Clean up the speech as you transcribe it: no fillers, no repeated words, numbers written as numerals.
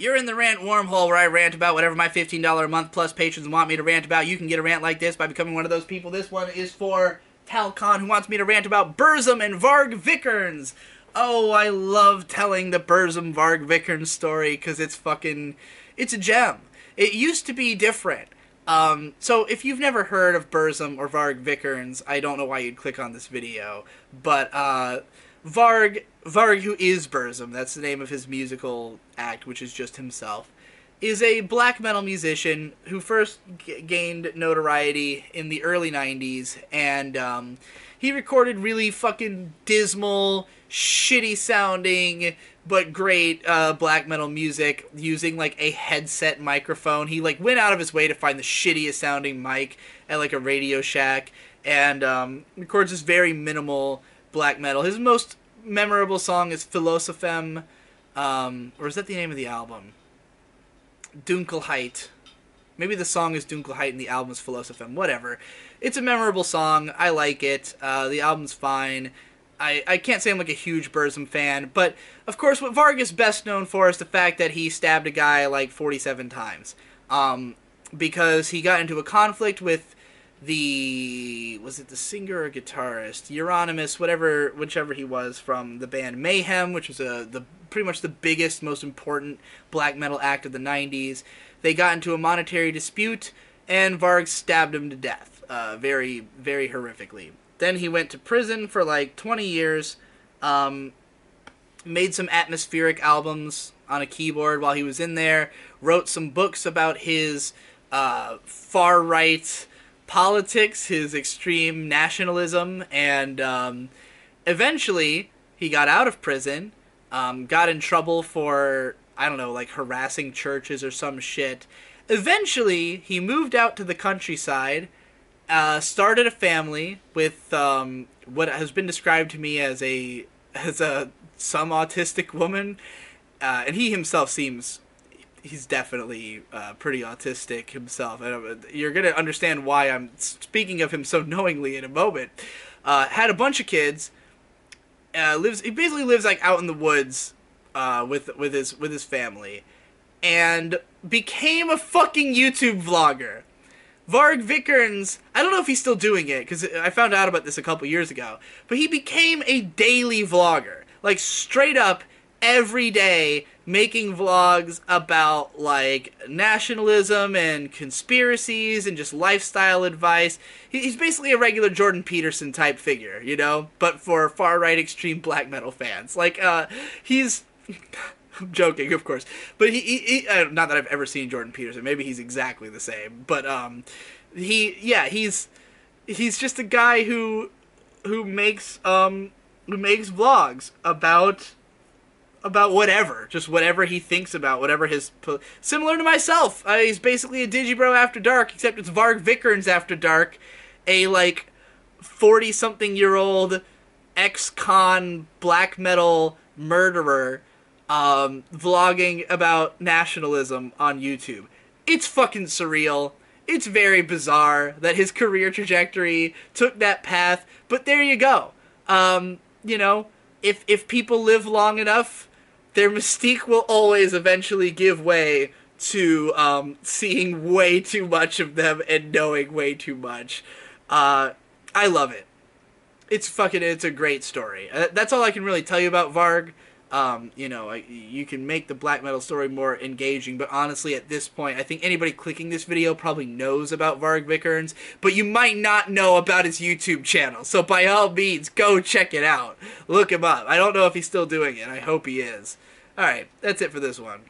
You're in the rant wormhole where I rant about whatever my $15 a month plus patrons want me to rant about. You can get a rant like this by becoming one of those people. This one is for Talcon, who wants me to rant about Burzum and Varg Vikernes. Oh, I love telling the Burzum Varg Vikernes story because it's a gem. It used to be different. So if you've never heard of Burzum or Varg Vikernes, I don't know why you'd click on this video. But Varg, who is Burzum, that's the name of his musical act, which is just himself, is a black metal musician who first gained notoriety in the early 90s, and he recorded really fucking dismal, shitty sounding, but great black metal music using like a headset microphone. He like went out of his way to find the shittiest sounding mic at like a Radio Shack, and records this very minimal black metal. His most memorable song is Philosopheme, or is that the name of the album? Dunkelheit. Maybe the song is Dunkelheit and the album is Philosopheme. Whatever. It's a memorable song. I like it. The album's fine. I can't say I'm like a huge Burzum fan, but of course what Varg is best known for is the fact that he stabbed a guy like 47 times. Because he got into a conflict with was it the singer or guitarist? Euronymous, whichever he was, from the band Mayhem, which was pretty much the biggest, most important black metal act of the 90s. They got into a monetary dispute, and Varg stabbed him to death, very, very horrifically. Then he went to prison for like 20 years, made some atmospheric albums on a keyboard while he was in there, wrote some books about his far-right politics, his extreme nationalism, and eventually he got out of prison, got in trouble for, I don't know, like harassing churches or some shit. Eventually, he moved out to the countryside, started a family with what has been described to me as some autistic woman, and he himself he's definitely pretty autistic himself. You're going to understand why I'm speaking of him so knowingly in a moment. Had a bunch of kids. He basically lives like out in the woods with his family, and became a fucking YouTube vlogger. Varg Vikernes, I don't know if he's still doing it, because I found out about this a couple years ago, but he became a daily vlogger. Like, straight up, every day, making vlogs about, like, nationalism and conspiracies and just lifestyle advice. He's basically a regular Jordan Peterson type figure, you know? But for far-right extreme black metal fans. Like, he's... I'm joking, of course. But he not that I've ever seen Jordan Peterson. Maybe he's exactly the same. But, he's just a guy who makes vlogs about whatever, just whatever he thinks about, whatever similar to myself. He's basically a Digibro After Dark, except it's Varg Vikernes After Dark, a like 40-something-year-old ex-con black metal murderer vlogging about nationalism on YouTube. It's fucking surreal. It's very bizarre that his career trajectory took that path, but there you go. You know, if people live long enough, their mystique will always eventually give way to seeing way too much of them and knowing way too much. I love it. It's a great story. That's all I can really tell you about Varg. You know, you can make the black metal story more engaging, but honestly, at this point, I think anybody clicking this video probably knows about Varg Vikernes, but you might not know about his YouTube channel, so by all means, go check it out. Look him up. I don't know if he's still doing it. I hope he is. Alright, that's it for this one.